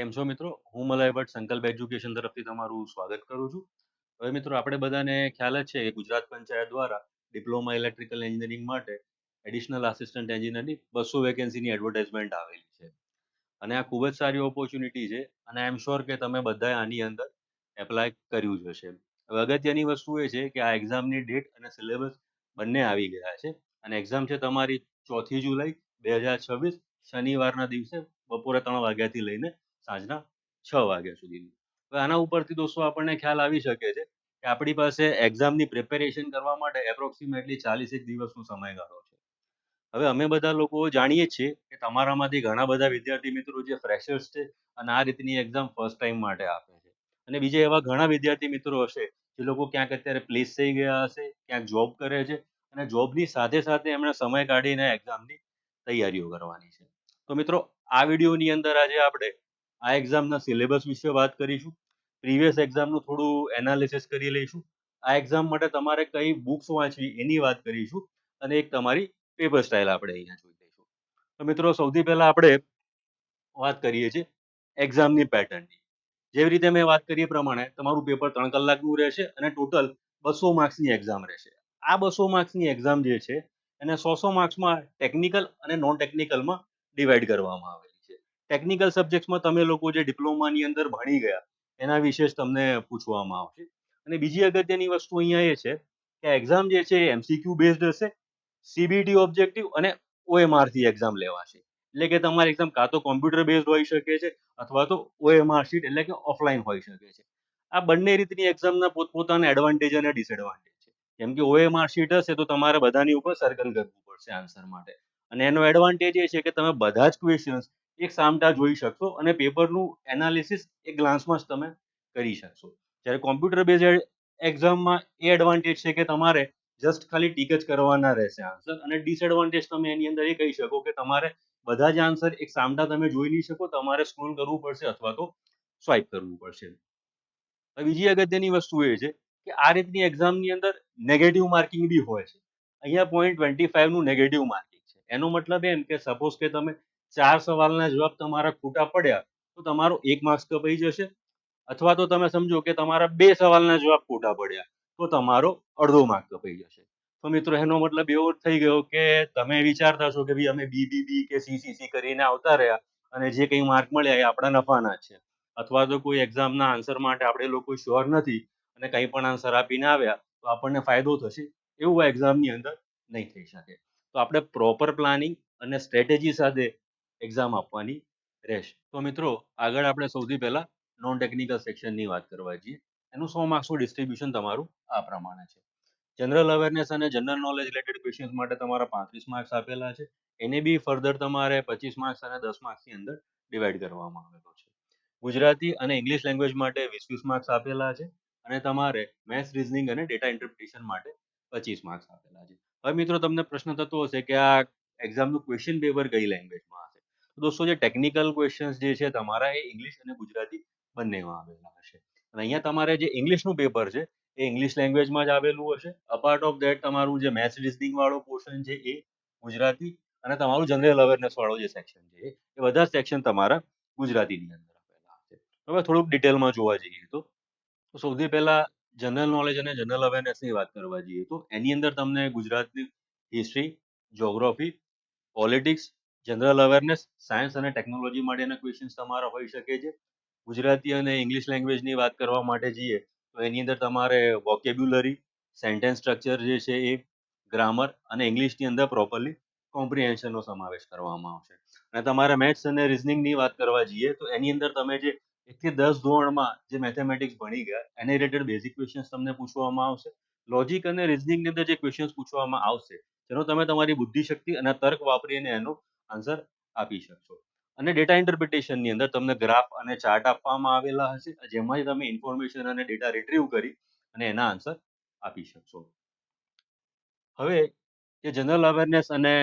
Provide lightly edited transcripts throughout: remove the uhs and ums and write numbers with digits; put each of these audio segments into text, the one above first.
કેમ છો મિત્રો? હું મલય ભટ્ટ સંકલ્પ એજ્યુકેશન તરફથી તમારું સ્વાગત કરું છું. હવે મિત્રો આપણે બધાને ખ્યાલ જ છે કે ગુજરાત પંચાયત દ્વારા ડિપ્લોમા ઇલેક્ટ્રિકલ એન્જિનિયરિંગ માટે એડિશનલ આસિસ્ટન્ટ એન્જિનિયરની 200 વેકેન્સીની એડવર્ટાઇઝમેન્ટ આવેલી છે. અને આ ખૂબ જ સારી ઓપોર્ચ્યુનિટી છે અને આઈ એમ શ્યોર કે તમે બધાએ આની અંદર એપ્લાય કર્યું જ હશે. હવે અગત્યની વસ્તુ એ છે કે આ એક્ઝામની ડેટ અને સિલેબસ બંને આવી ગયા છે અને એક્ઝામ છે તમારી 4 જુલાઈ 2026 શનિવારના દિવસે બપોરે 3 વાગ્યાથી લઈને સાંજના 6 વાગ્યા સુધીની. હવે આના ઉપરથી દોસ્તો આપણને ખ્યાલ આવી શકે છે કે આપણી પાસે એક્ઝામની પ્રિપેરેશન કરવા માટે એપ્રોક્સિમેટલી 40 દિવસનો સમયગાળો છે. હવે અમે બધા લોકો જાણીએ જ છીએ કે તમારામાંથી ઘણા બધા વિદ્યાર્થી મિત્રો જે ફ્રેશર્સ છે અને આ રીતની એક્ઝામ ફર્સ્ટ ટાઈમ માટે આપે છે. અને બીજા એવા ઘણા વિદ્યાર્થી મિત્રો હશે જે લોકો ક્યાંક અત્યારે પ્લેસ થઈ ગયા હશે, ક્યાંક જોબ કરે છે અને જોબની સાથે સાથે એમણે સમય કાઢીને એક્ઝામની તૈયારીઓ કરવાની છે. તો મિત્રો આ વિડીયોની અંદર આજે આપણે આ એક્ઝામના સિલેબસ વિશે વાત કરીશું. પ્રીવિયસ એક્ઝામનું થોડું એનાલિસિસ કરી લઈશું. આ એક્ઝામ માટે તમારે કઈ બુક્સ વાંચવી એની વાત કરીશું અને એક તમારી પેપર સ્ટાઇલ આપણે અહીંયા જોઈ લઈશું. તો મિત્રો સૌથી પહેલા આપણે વાત કરીએ છીએ એક્ઝામની પેટર્નની. જેવી રીતે મેં વાત કરી એ પ્રમાણે તમારું પેપર 3 કલાકનું રહેશે અને ટોટલ 200 માર્ક્સની એક્ઝામ રહેશે. આ 200 માર્ક્સની એક્ઝામ જે છે એને 100 માર્ક્સમાં ટેકનિકલ અને નોન ટેકનિકલમાં ડિવાઈડ કરવામાં આવેલી છે. ટેકનિકલ સબ્જેક્ટ્સમાં તમે લોકો જે ડિપ્લોમાની અંદર ભણી ગયા એના વિશે જ તમને પૂછવામાં આવશે. અને બીજી અગત્યની વસ્તુ અહીંયા એ છે કે એક્ઝામ જે છે એ એમસીક્યુ બેઝડ હશે, સીબીટી ઓબ્જેક્ટિવ અને OMR થી એક્ઝામ લેવાશે. એટલે કે તમારી એક્ઝામ કાં તો કોમ્પ્યુટર બેઝડ હોઈ શકે છે અથવા તો OMR શીટ એટલે કે ઓફલાઈન હોઈ શકે છે. આ બંને રીતની એક્ઝામના પોતપોતાના એડવાન્ટેજ અને ડિસએડવાન્ટેજ છે. જેમ કે OMR શીટ હશે તો તમારે બધાની ઉપર સર્કલ કરવું પડશે આન્સર માટે. અને એનો એડવાન્ટેજ એ છે કે તમે બધા જ ક્વેશ્ચન્સ એક સામટા જોઈ શકશો અને પેપરનું એનાલિસિસ એક ગ્લાન્સમાં જ તમે કરી શકશો. જ્યારે કોમ્પ્યુટર બેઝડ એક્ઝામમાં એ એડવાન્ટેજ છે કે તમારે જસ્ટ ખાલી ટીક જ કરવાના રહેશે આન્સર અને ડિસએડવાન્ટેજ તમે એની અંદર એ કહી શકો કે તમારે બધા જ આન્સર એક સામટા તમે જોઈ નહીં શકો, તમારે સ્ક્રોલ કરવું પડશે અથવા તો સ્વાઇપ કરવું પડશે. બીજી અગત્યની વસ્તુ એ છે કે આ રીતની એક્ઝામની અંદર નેગેટિવ માર્કિંગ બી હોય છે. અહીંયા 0.25 નું નેગેટિવ માર્કિંગ છે. એનો મતલબ એમ કે સપોઝ કે તમે 4 સવાલના જવાબ તમારા ખોટા પડ્યા તો તમારો 1 માર્ક્સ કપાઈ જશે. અથવા તો તમે સમજો કે તમારા 2 સવાલના જવાબ ખોટા પડ્યા તો તમારો અડધો માર્ક કપાઈ જશે. તો મિત્રો એનો મતલબ એવો થઈ ગયો કે તમે વિચારતા છો કે ભાઈ અમે BBB કે CCC કરીને આવતા રહ્યા અને જે કંઈ માર્ક મળ્યા એ આપણા નફાના જ છે. અથવા તો કોઈ એક્ઝામના આન્સર માટે આપણે લોકો શ્યોર નથી અને કંઈ પણ આન્સર આપીને આવ્યા તો આપણને ફાયદો થશે એવું આ એક્ઝામની અંદર નહીં થઈ શકે. તો આપણે પ્રોપર પ્લાનિંગ અને સ્ટ્રેટેજી સાથે એક્ઝામ આપવાની રહેશે. તો મિત્રો આગળ આપણે સૌથી પહેલા નોન ટેકનિકલ સેક્શનની વાત કરવા જઈએ. એનું 100 માર્ક્સનું ડિસ્ટ્રીબ્યુશન તમારું આ પ્રમાણે છે. જનરલ અવેરનેસ અને જનરલ નોલેજ રિલેટેડ ક્વેશ્ચન્સ માટે તમારા 35 માર્ક્સ આપેલા છે. એને બી ફર્ધર તમારે 25 માર્ક્સ અને 10 માર્ક્સની અંદર ડિવાઈડ કરવામાં આવેલો છે. ગુજરાતી અને ઇંગ્લિશ લેંગ્વેજ માટે 20 માર્ક્સ આપેલા છે અને તમારે મેથ્સ, રીઝનિંગ અને ડેટા ઇન્ટરપ્રિટેશન માટે 25 માર્ક્સ આપેલા છે. હવે મિત્રો તમને પ્રશ્ન થતો હશે કે આ એક્ઝામનું ક્વેશ્ચન પેપર કઈ લેંગ્વેજમાં હશે? તો દોસ્તો જે ટેકનિકલ ક્વેશ્ચન્સ જે છે તમારા એ ઇંગ્લિશ અને ગુજરાતી બંનેમાં આવેલા હશે. અને અહીંયા તમારે જે ઇંગ્લિશનું પેપર છે એ ઇંગ્લિશ લેંગ્વેજમાં જ આવેલું હશે. અપાર્ટ ઓફ ધેટ તમારું જે મેથ્સ રીઝનિંગ વાળો પોર્શન છે એ ગુજરાતી અને તમારું જનરલ અવેરનેસ વાળો જે સેક્શન છે એ બધા સેક્શન તમારા ગુજરાતીની અંદર આપેલા હશે. હવે થોડુંક ડિટેલમાં જોવા જઈએ તો સૌથી પહેલા જનરલ નોલેજ અને જનરલ અવેરનેસની વાત કરવા જઈએ તો એની અંદર તમને ગુજરાતની history, geography, politics, general awareness, science અને ટેકનોલોજી માટેના ક્વેશ્ચન્સ તમારા હોઈ શકે છે. ગુજરાતી અને ઇંગ્લિશ લેંગ્વેજની વાત કરવા માટે જઈએ તો એની અંદર તમારે વોકેબ્યુલરી, સેન્ટેન્સ સ્ટ્રક્ચર જે છે એ, ગ્રામર અને ઇંગ્લિશની અંદર પ્રોપરલી કોમ્પ્રિહેન્શનનો સમાવેશ કરવામાં આવશે. અને તમારે મેથ્સ અને રીઝનિંગની વાત કરવા જઈએ તો એની અંદર તમે જે 1 થી 10 ધોરણમાં જે મેથેમેટિક્સ ભણી ગયા એને રિલેટેડ બેઝિક ક્વેશ્ચન્સ તમને પૂછવામાં આવશે. લોજિક અને રીઝનિંગની અંદર જે ક્વેશ્ચન્સ પૂછવામાં આવશે જેનો તમે તમારી બુદ્ધિશક્તિ અને તર્ક વાપરીને એનો આન્સર આપી શકશો. અને ડેટા ઇન્ટરપ્રિટેશનની અંદર તમને ગ્રાફ અને ચાર્ટ આપવામાં આવેલા હશે જેમાંથી તમે ઇન્ફોર્મેશન અને ડેટા રિટ્રીવ કરી અને એના આન્સર આપી શકશો. હવે જે જનરલ અવેરનેસ અને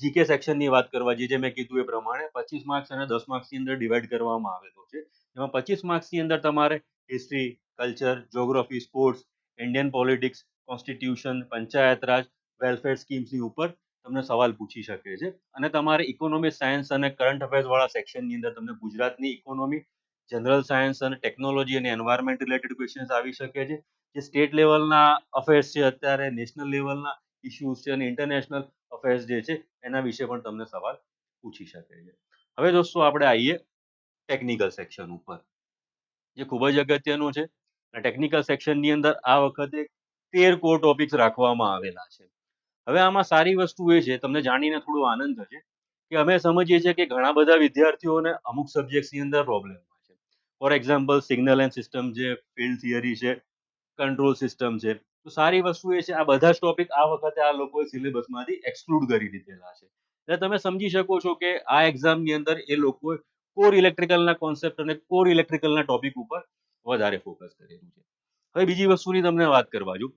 જીકે સેક્શનની વાત કરવા જઈએ જે મેં કીધું એ પ્રમાણે 25 માર્ક્સ અને 10 માર્ક્સની અંદર ડિવાઈડ કરવામાં આવેલો છે. એમાં 25 માર્ક્સની અંદર તમારે history, culture, geography, sports, Indian politics, constitution, panchayat raj, welfare સ્કીમ્સની ઉપર તમને સવાલ પૂછી શકે છે. અને તમારે ઇકોનોમી, સાયન્સ અને કરંટ અફેર્સ વાળા સેક્શનની અંદર તમને ગુજરાતની ઇકોનોમી, જનરલ સાયન્સ અને ટેકનોલોજી અને એન્વાયરમેન્ટ રિલેટેડ ક્વેશ્ચન્સ આવી શકે છે. જે સ્ટેટ લેવલના અફેર્સ છે, અત્યારે નેશનલ લેવલના ઇસ્યુઝ છે અને ઇન્ટરનેશનલ અફેર્સ જે છે એના વિશે પણ તમને સવાલ પૂછી શકે છે. હવે દોસ્તો આપણે આવીએ ટેકનિકલ સેક્શન ઉપર, જે ખૂબ જ અગત્યનું છે. ટેકનિકલ સેક્શનની અંદર આ વખતે 13 કોર ટોપિક્સ રાખવામાં આવેલા છે. હવે આમાં સારી વસ્તુ એ છે, તમને જાણીને થોડો આનંદ થશે, કે અમે સમજીએ છીએ કે ઘણા બધા વિદ્યાર્થીઓને અમુક સબ્જેક્ટ્સની અંદર પ્રોબ્લેમ હોય છે. For example signal and system છે, ફિલ્ડ થિયરી છે, કંટ્રોલ સિસ્ટમ છે. તો સારી વસ્તુ એ છે, આ બધા જ ટોપિક આ વખતે આ લોકોએ સિલેબસમાંથી એક્સક્લુડ કરી દીધેલા છે. એટલે તમે સમજી શકો છો કે આ એક્ઝામની અંદર એ લોકોએ કોર ઇલેક્ટ્રિકલના કોન્સેપ્ટ અને કોર ઇલેક્ટ્રિકલના ટોપિક ઉપર વધારે ફોકસ કરેલું છે. હવે બીજી વસ્તુની તમને વાત કરવા જો,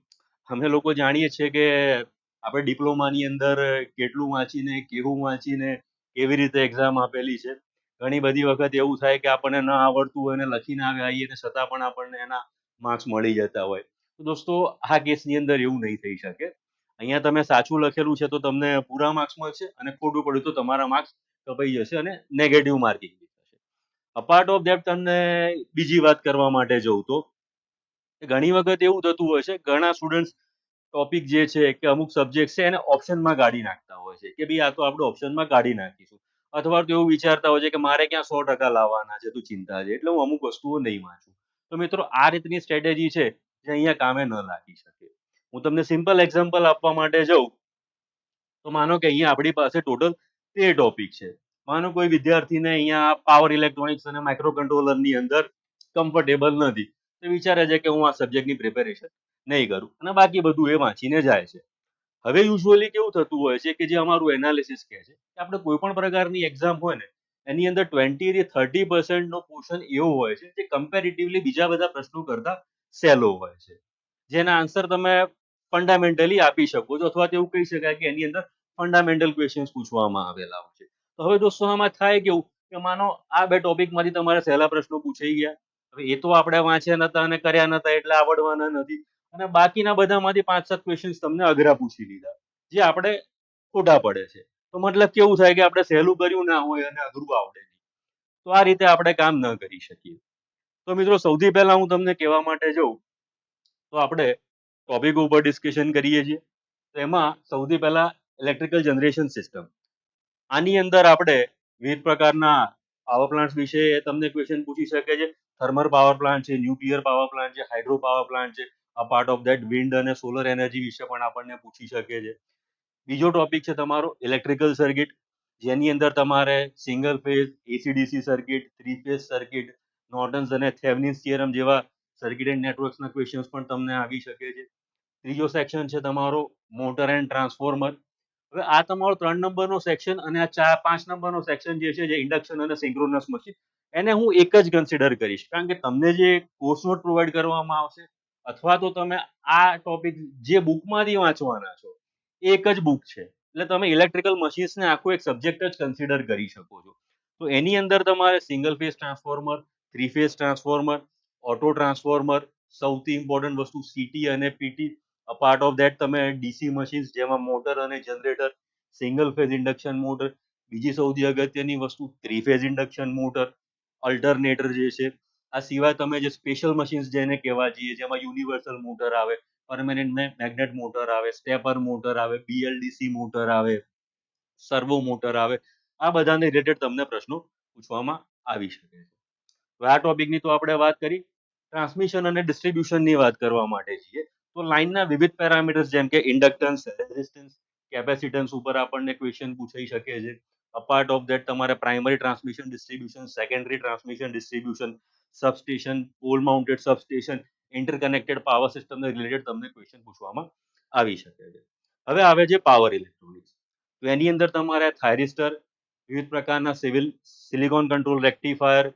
અમે લોકો જાણીએ છીએ કે આપણે ડિપ્લોમાની અંદર કેટલું વાંચીને, કેવું વાંચીને, કેવી રીતે એક્ઝામ આપેલી છે. ઘણી બધી વખત એવું થાય કે આપણને ન આવડતું હોય અને લખીને આવીએ ને છતાં પણ આપણને એના માર્ક્સ મળી જતા હોય. તો દોસ્તો આ કેસની અંદર એવું નહીં થઈ શકે. અહીંયા તમે સાચું લખેલું છે તો તમને પૂરા માર્ક્સ મળશે, અને ખોટું પડ્યું તો તમારા માર્ક્સ કપાઈ જશે અને નેગેટિવ માર્કિંગ થશે. અપાર્ટ ઓફ ધેટ તમને બીજી વાત કરવા માટે જઉં તો ઘણી વખત એવું થતું હોય છે, ઘણા સ્ટુડન્ટ ટોપિક જે છે કે અમુક સબ્જેક્ટ છે એને ઓપ્શનમાં કાઢી નાખતા હોય છે, કે ભાઈ આ તો આપણે ઓપ્શનમાં કાઢી નાખીશું, અથવા તો એવું વિચારતા હોય છે કે મારે ક્યાં 100% લાવવાના છે, તો ચિંતા છે એટલે હું અમુક વસ્તુઓ નહીં વાંચું. તો મિત્રો આ રીતની સ્ટ્રેટેજી છે જે અહીંયા કામે ન લાગી શકે. હું તમને સિમ્પલ એક્ઝામ્પલ આપવા માટે જઉં તો માનો કે અહીંયા આપણી પાસે ટોટલ 13 ટોપિક છે. માનો કોઈ વિદ્યાર્થીને અહીંયા પાવર ઇલેક્ટ્રોનિક્સ અને માઇક્રો કંટ્રોલરની અંદર કમ્ફર્ટેબલ નથી, તો વિચારે છે કે હું આ સબ્જેક્ટની પ્રિપેરેશન નહીં કરું અને બાકી બધું એ વાંચીને જાય છે. હવે યુઝ્યુઅલી કેવું થતું હોય છે કે જે અમારું એનાલિસિસ કહે છે કે આપણે કોઈ પણ પ્રકારની એક્ઝામ હોય ને એની અંદર 20 થી 30% નો પોર્શન એવો હોય છે જે કમ્પેરેટિવલી બીજા બધા પ્રશ્નો કરતા સહેલો હોય છે, જેના આન્સર તમે ફંડામેન્ટલી આપી શકો છો, અથવા તો એવું કહી શકાય કે એની અંદર ફંડામેન્ટલ ક્વેશ્ચન્સ પૂછવામાં આવેલા હોય છે. તો હવે દોસ્તો આમાં થાય કેવું કે માનો આ બે ટોપિકમાંથી તમારે સહેલા પ્રશ્નો પૂછાઈ ગયા, હવે એ તો આપણે વાંચ્યા નતા અને કર્યા નતા એટલે આવડવાના નથી, અને બાકીના બધામાંથી 5-7 ક્વેશ્ચન્સ તમને અઘરા પૂછી લીધા, જે આપણે ખોટા પડે છે. તો મતલબ કેવું થાય કે આપણે સહેલું કર્યું ના હોય અને અઘરું આવડે નહીં. તો આ રીતે આપણે કામ ન કરી શકીએ. તો મિત્રો સૌથી પહેલા હું તમને કહેવા માટે જઉં તો આપણે ટોપિક ઉપર ડિસ્કશન કરીએ છીએ. તો એમાં સૌથી પહેલા ઇલેક્ટ્રિકલ જનરેશન સિસ્ટમ. આની અંદર આપણે વિવિધ પ્રકારના પાવર પ્લાન્ટ વિશે તમને ક્વેશ્ચન પૂછી શકે છે. થર્મલ પાવર પ્લાન્ટ છે, ન્યુક્લિયર પાવર પ્લાન્ટ છે, હાઇડ્રો પાવર પ્લાન્ટ છે. A part of that wind અને સોલર એનર્જી વિશે પણ આપણને પૂછી શકે છે. બીજો ટોપિક છે તમારો ઇલેક્ટ્રિકલ સર્કિટ, જેની અંદર તમારે single phase, AC DC circuit, 3 phase circuit, Norton's અને થેવેનિન્સ થિયરમ જેવા સર્કિટ એન્ડ નેટવર્ક્સના ક્વેશ્ચન્સ પણ તમને આવી શકે છે. ત્રીજો સેક્શન છે તમારો મોટર એન્ડ ટ્રાન્સફોર્મર. હવે આ તમારો 3 નંબરનો સેક્શન અને આ 5 નંબરનો સેક્શન જે છે, જે ઇન્ડક્શન અને સિંક્રોનસ મશીન, એને હું એક જ કન્સિડર કરીશ, કારણ કે તમને જે કોર્સ નોટ પ્રોવાઈડ કરવામાં આવશે અથવા તો તમે આ ટોપિક જે બુકમાંથી વાંચવાના છો એક જ બુક છે, એટલે તમે ઇલેક્ટ્રિકલ મશીન્સને આખો એક સબ્જેક્ટ જ કન્સિડર કરી શકો છો. તો એની અંદર તમારે single phase transformer, 3 phase transformer, auto transformer, સૌથી ઇમ્પોર્ટન્ટ વસ્તુ સીટી અને PT. A part of that તમે ડીસી મશીન્સ જેમાં મોટર અને generator, single phase induction motor, બીજી સૌથી અગત્યની વસ્તુ 3 ફેઝ ઇન્ડક્શન મોટર, અલ્ટરનેટર જે છે. આ સિવાય તમે જે સ્પેશિયલ મશીન્સ જેને કહેવા જઈએ, જેમાં યુનિવર્સલ મોટર આવે, પરમેનન્ટ મેગ્નેટ મોટર આવે, સ્ટેપર મોટર આવે, બીએલડીસી મોટર આવે, સર્વો મોટર આવે. આ બધાને રિલેટેડ તમને પ્રશ્નો પૂછવામાં આવી શકે છે. હવે આ ટોપિકની તો આપણે વાત કરી. ટ્રાન્સમિશન અને ડિસ્ટ્રીબ્યુશનની વાત કરવા માટે છીએ તો લાઇનના વિવિધ પેરામીટર્સ જેમ કે ઇન્ડક્ટન્સ, રેઝિસ્ટન્સ, કેપેસિટન્સ ઉપર આપણને ક્વેશ્ચન પૂછાઈ શકે છે. અપાર્ટ ઓફ ધેટ તમારે primary transmission distribution, secondary transmission distribution, substation, pole mounted substation, interconnected power સિસ્ટમને રિલેટેડ તમને ક્વેશ્ચન પૂછવામાં આવી શકે છે. હવે આવે છે પાવર ઇલેક્ટ્રોનિક્સ. તો એની અંદર તમારે થાઇરિસ્ટર, વિવિધ પ્રકારના સિલિકોન કંટ્રોલ રેક્ટિફાયર,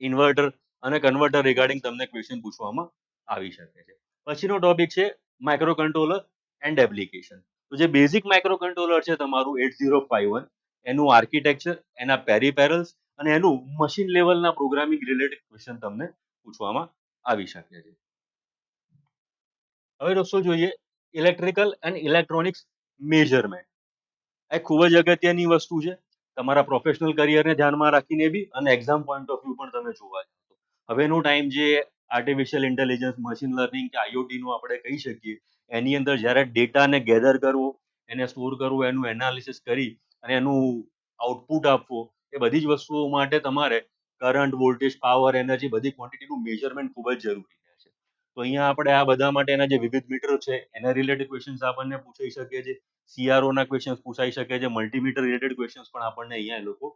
ઇન્વર્ટર અને કન્વર્ટર રિગાર્ડિંગ તમને ક્વેશ્ચન પૂછવામાં આવી શકે છે. પછીનો ટોપિક છે માઇક્રો કંટ્રોલર એન્ડ એપ્લિકેશન. તો જે બેઝિક માઇક્રો કંટ્રોલર છે તમારું 8051, એનું આર્કિટેક્ચર, એના પેરિપેરલ્સ અને એનું મશીન લેવલના પ્રોગ્રામિંગ રિલેટેડ ક્વેશ્ચન તમને પૂછવામાં આવી શકે છે. હવે દોસ્તો જોઈએ ઇલેક્ટ્રિકલ એન્ડ ઇલેક્ટ્રોનિક્સ મેજરમેન્ટ. એ ખૂબ જ અગત્યની વસ્તુ છે. તમારા પ્રોફેશનલ કરિયરને ધ્યાનમાં રાખીને બી અને એક્ઝામ પોઈન્ટ ઓફ વ્યૂ પણ તમે જોવા જાઓ તો હવેનો ટાઈમ જે આર્ટિફિશિયલ ઇન્ટેલિજન્સ, મશીન લર્નિંગ કે IoT નું આપણે કહી શકીએ, એની અંદર જ્યારે ડેટાને ગેધર કરવો, એને સ્ટોર કરવું, એનું એનાલિસિસ કરી અને એનું આઉટપુટ આપવો, એ બધી જ વસ્તુઓ માટે તમારે કરંટ, વોલ્ટેજ, પાવર, એનર્જી બધી ક્વોન્ટિટીનું મેજરમેન્ટ ખૂબ જ જરૂરી છે. તો અહીંયા આપણે આ બધા માટેના જે વિવિધ મીટરો છે એના રિલેટેડ ક્વેશ્ચન્સ આપણને પૂછાઈ શકે છે. CRO ના ક્વેશ્ચન્સ પૂછાઈ શકે છે. મલ્ટીમીટર રિલેટેડ ક્વેશ્ચન્સ પણ આપણને અહીંયા એ લોકો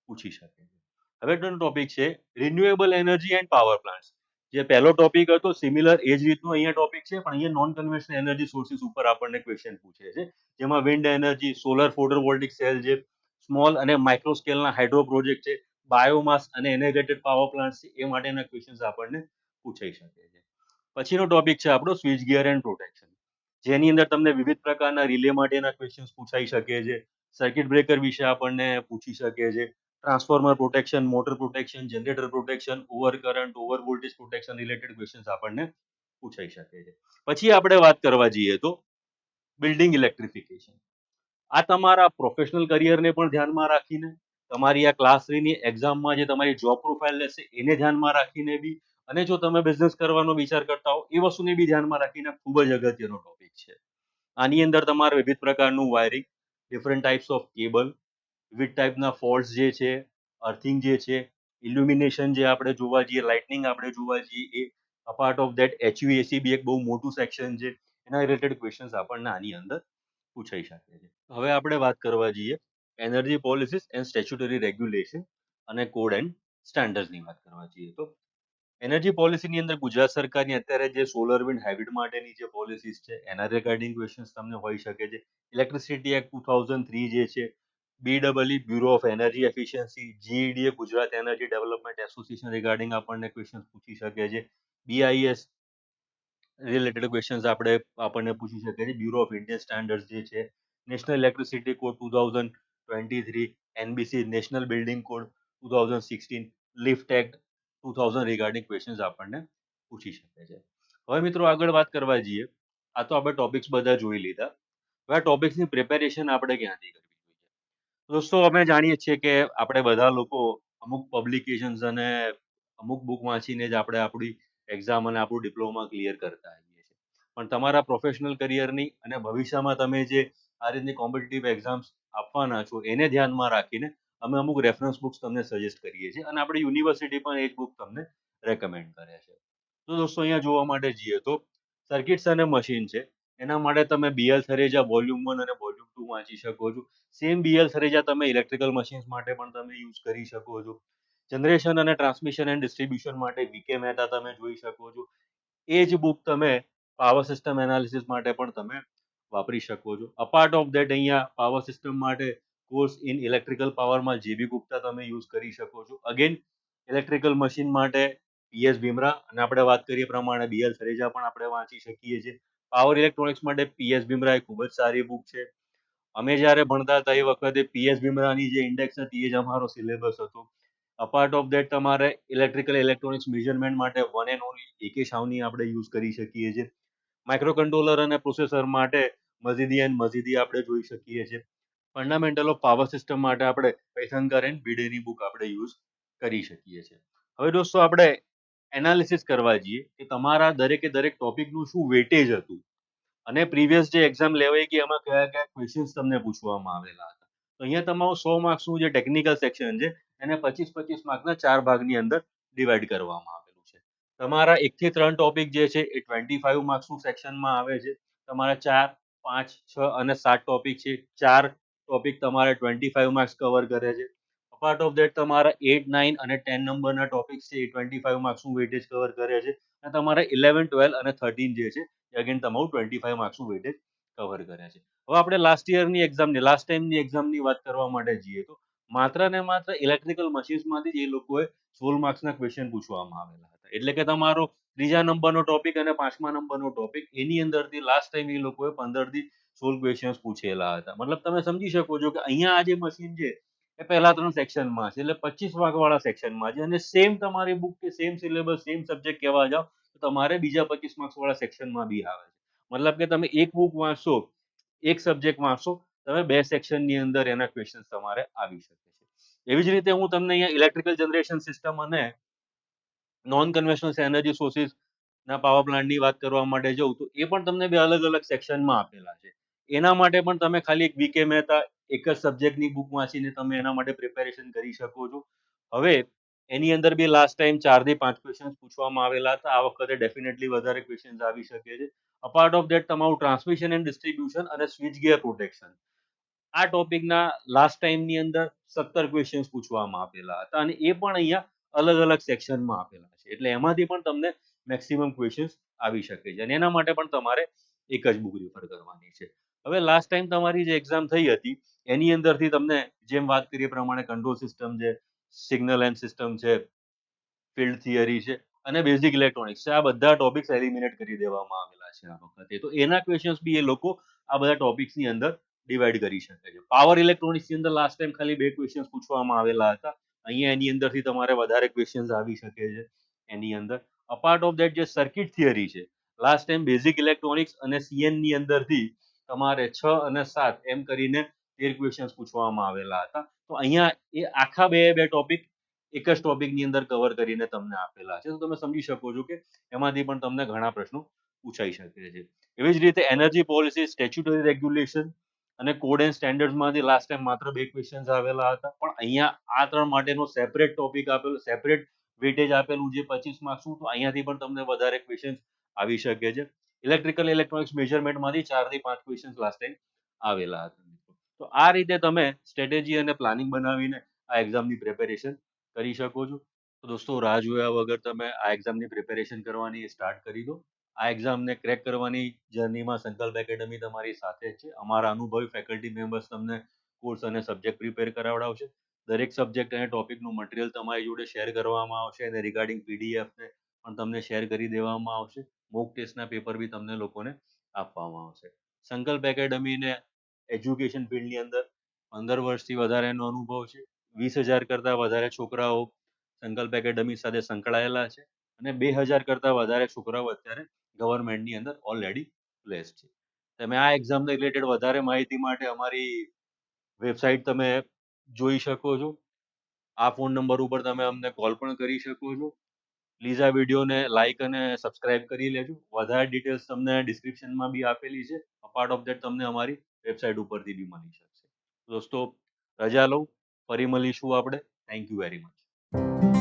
પૂછી શકે છે. હવેનો ટોપિક છે renewable energy end power plants. જે પહેલો ટોપિક હતો સિમિલર એ જ રીતનો અહીંયા ટોપિક છે, પણ અહીંયા નોન કન્વેન્શનલ એનર્જી સોર્સિસ ઉપર આપણને ક્વેશ્ચન પૂછે છે, જેમાં વિન્ડ એનર્જી, સોલર ફોટોવોલ્ટિક સેલ છે, સ્મોલ અને માઇક્રો સ્કેલના હાઇડ્રો પ્રોજેક્ટ છે, બાયોમાસ અને ઇન્ટિગ્રેટેડ પાવર પ્લાન્ટ છે, એ માટેના ક્વેશ્ચન્સ આપણને પૂછાઈ શકે છે. પછીનો ટોપિક છે આપણો સ્વિચ ગિયર એન્ડ પ્રોટેક્શન, જેની અંદર તમને વિવિધ પ્રકારના રિલે માટેના ક્વેશ્ચન્સ પૂછાઈ શકે છે. સર્કિટ બ્રેકર વિશે આપણને પૂછી શકે છે. Transformer protection, motor protection, generator protection, over current, over voltage protection related questions આપણને પૂછાઈ શકે છે. પછી આપણે વાત કરવા જઈએ તો બિલ્ડિંગ ઇલેક્ટ્રિફિકેશન. આ તમારા પ્રોફેશનલ કરિયરને પણ ધ્યાનમાં રાખીને, તમારી આ ક્લાસ 3ની એક્ઝામમાં જે તમારી જોબ પ્રોફાઇલ લેશે એને ધ્યાનમાં રાખીને બી, અને જો તમે બિઝનેસ કરવાનો વિચાર કરતા હો એ વસ્તુને બી ધ્યાનમાં રાખીને ખૂબ જ અગત્યનો ટોપિક છે. આની અંદર તમારે વિવિધ પ્રકારનું wiring, different types of cable, વિવિધ ટાઈપના ફોલ્ટ્સ જે છે, અર્થિંગ જે છે, ઇલ્યુમિનેશન જે આપણે જોવા જઈએ, લાઇટનિંગ આપણે જોવા જઈએ, એ અપાર્ટ ઓફ ધેટ HVAC બી એક બહુ મોટું સેક્શન છે. એના રિલેટેડ ક્વેશ્ચન્સ આપણને આની અંદર પૂછાઈ શકે છે. હવે આપણે વાત કરવા જઈએ energy policies and statutory regulation અને કોડ એન્ડ સ્ટાન્ડર્ડ્સની વાત કરવા જઈએ તો એનર્જી પોલિસીની અંદર ગુજરાત સરકારની અત્યારે જે સોલર વિન્ડ હાઇબ્રિડ માટેની જે પોલિસીસ છે એના રિગાર્ડિંગ ક્વેશ્ચન્સ તમને હોઈ શકે છે. ઇલેક્ટ્રિસિટી એક્ટ 2003 જે છે, BEE bureau of energy efficiency, GEDA Gujarat energy development association regarding આપણને ક્વેશ્ચન્સ પૂછી શકે છે. BIS રિલેટેડ ક્વેશ્ચન્સ આપણને પૂછી શકે છે. બ્યુરો ઓફ ઇન્ડિયન સ્ટાન્ડર્ડ જે છે, national electricity code 2023, NBC national building code 2016, lift act 2000 regarding questions આપણને પૂછી શકે છે. હવે મિત્રો આગળ વાત કરવા જઈએ, આ તો આપણે ટોપિક્સ બધા જોઈ લીધા. હવે આ ટોપિક્સની પ્રિપેરેશન આપણે ક્યાંથી કરવી જોઈએ? દોસ્તો, અમે જાણીએ છીએ કે આપણે બધા લોકો અમુક પબ્લિકેશન્સ અને અમુક બુક વાંચીને જ આપણે આપણી એક્ઝામ અને આપણું ડિપ્લોમા ક્લિયર કરતા આવીએ છીએ. પણ તમારા પ્રોફેશનલ કરિયરની અને ભવિષ્યમાં તમે જે આ રીતની કોમ્પિટિટિવ એક્ઝામ્સ આપવાના છો એને ધ્યાનમાં રાખીને અમે અમુક રેફરન્સ બુક્સ તમને સજેસ્ટ કરીએ છીએ અને આપણી યુનિવર્સિટી પણ એ જ બુક તમને રેકમેન્ડ કરે છે. તો દોસ્તો અહીંયા જોવા માટે જઈએ તો સર્કિટ્સ અને મશીન છે, એના માટે તમે BL થરેજા વોલ્યુમ 1 અને વોલ્યુમ 2 વાંચી શકો છો. સેમ BL થરેજા તમે ઇલેક્ટ્રિકલ મશીન્સ માટે પણ તમે યુઝ કરી શકો છો. જનરેશન અને ટ્રાન્સમિશન એન્ડ ડિસ્ટ્રીબ્યુશન માટે VK મહેતા તમે જોઈ શકો છો. એ જ બુક તમે પાવર સિસ્ટમ એનાલિસિસ માટે પણ તમે વાપરી શકો છો. અપાર્ટ ઓફ ધેટ અહીંયા પાવર સિસ્ટમ માટે કોર્સ ઇન ઇલેક્ટ્રિકલ પાવરમાં JB ગુપ્તા તમે યુઝ કરી શકો છો. અગેન ઇલેક્ટ્રિકલ મશીન માટે PS ભીમરા, અને આપણે વાત કરીએ પ્રમાણે BL થરેજા પણ આપણે વાંચી શકીએ છીએ. પાવર ઇલેક્ટ્રોનિક્સ માટે PS ભીમરા એ ખૂબ જ સારી બુક છે. અમે જ્યારે ભણતા હતા એ વખતે PS ભીમરાની જે ઇન્ડેક્સ હતી એ જ અમારો સિલેબસ હતો. અપાર્ટ ઓફ ધેટ તમારે ઇલેક્ટ્રિકલ ઇલેક્ટ્રોનિક્સ મેજરમેન્ટ માટે વન એન્ડ ઓનલી AK શાવની આપણે યુઝ કરી શકીએ છીએ. માઇક્રો કંટ્રોલર અને પ્રોસેસર માટે મઝીદી એન્ડ મઝીદી આપણે જોઈ શકીએ છીએ. ફંડામેન્ટલ ઓફ પાવર સિસ્ટમ માટે આપણે પૈથનકર એન્ડ ભીડેની બુક આપણે યુઝ કરી શકીએ છીએ. હવે દોસ્તો આપણે એનાલિસિસ કરવા જઈએ કે તમારા દરેકે દરેક ટોપિકનું શું વેટેજ હતું અને પ્રીવિયસ જે એક્ઝામ લેવાઈ ગઈ એમાં કયા કયા ક્વેશ્ચન્સ તમને પૂછવામાં આવેલા હતા. તો અહીંયા તમારું 100 માર્ક્સનું જે ટેકનિકલ સેક્શન છે એને 25-25 માર્કના 4 ભાગની અંદર ડિવાઈડ કરવામાં આવેલું છે. તમારા 1 થી 3 ટોપિક જે છે એ 25 માર્ક્સનું સેક્શનમાં આવે છે. તમારા 4, 5, 6 અને 7 ટોપિક છે. 4 ટોપિક તમારે 25 માર્ક્સ કવર કરે છે. અપાર્ટ ઓફ ધેટ તમારા 8, 9 અને 10 નંબરના ટોપિક છે એ 25 માર્ક્સનું વેટેજ કવર કરે છે. અને તમારા 11, 12 અને 13 જે છે એ અગેન તમારું 25 માર્ક્સનું વેટેજ કવર કરે છે. હવે આપણે લાસ્ટ ટાઈમની એક્ઝામની વાત કરવા માટે જઈએ તો માત્ર ને માત્ર ઇલેક્ટ્રિકલ મશીન્સમાંથી જ એ લોકોએ 16 માર્ક્સના ક્વેશ્ચન પૂછવામાં આવેલા હતા. એટલે કે તમારો 3જા નંબરનો ટોપિક અને 5મા નંબરનો ટોપિક એની અંદરથી લાસ્ટ ટાઈમ એ લોકોએ 15 થી 16 ક્વેશ્ચન્સ પૂછેલા હતા. મતલબ તમે સમજી શકો છો કે અહીંયા આ જે મશીન છે એ પહેલા 3 સેક્શનમાં છે, એટલે 25 માર્કવાળા સેક્શનમાં છે, અને સેમ તમારી બુક કે સેમ સિલેબસ સેમ સબ્જેક્ટ કહેવા જાઓ તો તમારે બીજા 25 માર્ક્સવાળા સેક્શનમાં બી આવે છે. મતલબ કે તમે એક બુક વાંચશો, એક સબ્જેક્ટ વાંચશો, તમે 2 સેક્શનની અંદર એના ક્વેશ્ચન તમારે આવી શકે છે. એવી જ રીતે હું તમને અહીંયા ઇલેક્ટ્રિકલ જનરેશન સિસ્ટમ અને નોન કન્વેશનલ એનર્જી સોર્સિસ ના પાવર પ્લાન્ટની વાત કરવા માટે જઉં તો એ પણ તમને બે અલગ અલગ સેક્શનમાં આપેલા છે. એના માટે પણ તમે ખાલી એક વીકે મહેતા એક જ સબ્જેક્ટની બુક વાંચીને તમે એના માટે પ્રિપેરેશન કરી શકો છો. હવે એની અંદર બી લાસ્ટ ટાઈમ 4 થી 5 ક્વેશ્ચન પૂછવામાં આવેલા હતા. આ વખતે ડેફિનેટલી વધારે ક્વેશ્ચન આવી શકે છે. અપાર્ટ ઓફ ધેટ તમારું ટ્રાન્સમિશન એન્ડ ડિસ્ટ્રીબ્યુશન અને સ્વિચ ગિયર પ્રોટેક્શન આ ટોપિકના લાસ્ટ ટાઈમની અંદર 17 ક્વેશ્ચન પૂછવામાં આપેલા હતા અને એ પણ અહીંયા અલગ અલગ સેક્શનમાં આપેલા છે. એટલે એમાંથી પણ તમને મેક્સિમમ ક્વેશ્ચન આવી શકે છે અને એના માટે પણ તમારે એક જ બુક રિફર કરવાની છે. હવે લાસ્ટ ટાઈમ તમારી જે એક્ઝામ થઈ હતી એની અંદરથી તમને જેમ વાત કરીએ પ્રમાણે કંટ્રોલ સિસ્ટમ છે, સિગ્નલ એન્ડ સિસ્ટમ છે, ફિલ્ડ થિયરી છે અને બેઝિક ઇલેક્ટ્રોનિક્સ છે, આ બધા ટોપિક્સ એલિમિનેટ કરી દેવામાં આવેલા છે આ વખતે. તો એના ક્વેશ્ચન્સ બી એ લોકો આ બધા ટોપિક્સની અંદર ડિવાઈડ કરી શકે છે. પાવર ઇલેક્ટ્રોનિક્સની અંદર લાસ્ટ ટાઈમ ખાલી 2 ક્વેશ્ચન્સ પૂછવામાં આવેલા હતા. અહીંયા એની અંદરથી તમારે વધારે ક્વેશ્ચન્સ આવી શકે છે એની અંદર. અપાર્ટ ઓફ ધેટ જે સર્કિટ થિયરી છે, લાસ્ટ ટાઈમ બેઝિક ઇલેક્ટ્રોનિક્સ અને સીએન ની અંદરથી તમારે 6 અને 7 એમ કરીને 13 ક્વેશ્ચન્સ પૂછવામાં આવેલા હતા. તો અહીંયા એ આખા બે ટોપિક એક જ ટોપિકની અંદર કવર કરીને તમને આપેલા છે. તો તમે સમજી શકો છો કે એમાંથી પણ તમને ઘણા પ્રશ્નો પૂછાઈ શકે છે. એવી જ રીતે એનર્જી પોલિસી, સ્ટેચ્યુટરી રેગ્યુલેશન અને કોડ એન્ડ સ્ટેન્ડર્ડમાંથી લાસ્ટ ટાઈમ માત્ર 2 ક્વેશ્ચન્સ આવેલા હતા. પણ અહીંયા આ 3 માટેનો સેપરેટ ટોપિક આપેલો, સેપરેટ વેટેજ આપેલું છે 25 માર્ક્સનું. તો અહીંયાથી પણ તમને વધારે ક્વેશ્ચન્સ આવી શકે છે. ઇલેક્ટ્રિકલ ઇલેક્ટ્રોનિક્સ મેજરમેન્ટમાંથી 4 થી 5 ક્વેશ્ચન્સ લાસ્ટ ટાઈમ આવેલા હતા. તો આ રીતે તમે સ્ટ્રેટેજી અને પ્લાનિંગ બનાવીને આ એક્ઝામની પ્રિપેરેશન કરી શકો છો. તો દોસ્તો રાહ જોયા વગર તમે આ એક્ઝામની પ્રિપેરેશન કરવાની સ્ટાર્ટ કરી દો. આ એક્ઝામને ક્રેક કરવાની જર્નીમાં સંકલ્પ એકેડમી તમારી સાથે જ છે. અમારા અનુભવી ફેકલ્ટી મેમ્બર્સ તમને કોર્સ અને સબ્જેક્ટ પ્રિપેર કરાવડાવશે. દરેક સબ્જેક્ટ અને ટોપિકનું મટીરિયલ તમારી જોડે શેર કરવામાં આવશે અને રિગાર્ડિંગ પીડીએફ ને પણ તમને શેર કરી દેવામાં આવશે. મોક ટેસ્ટના પેપર બી તમને લોકોને આપવામાં આવશે. સંકલ્પ એકેડમીને એજ્યુકેશન ફિલ્ડની અંદર 15 વર્ષથી વધારેનો અનુભવ છે. 20,000 કરતા વધારે છોકરાઓ સંકલ્પ એકેડમી સાથે સંકળાયેલા છે અને 2,000 કરતા વધારે છોકરાઓ અત્યારે ગવર્મેન્ટની અંદર ઓલરેડી પ્લેસ છે. તમે આ એક્ઝામને રિલેટેડ વધારે માહિતી માટે અમારી વેબસાઇટ તમે જોઈ શકો છો. આ ફોન નંબર ઉપર તમે અમને કોલ પણ કરી શકો છો. પ્લીઝ આ વિડીયોને લાઇક અને સબસ્ક્રાઇબ કરી લેજો. વધારે ડિટેલ્સ તમને ડિસ્ક્રિપ્શનમાં બી આપેલી છે. અપાર્ટ ઓફ ધેટ તમને અમારી વેબસાઇટ ઉપરથી બી મળી શકશે. દોસ્તો રજા લઉં, ફરી મળીશું આપણે. Thank you very much.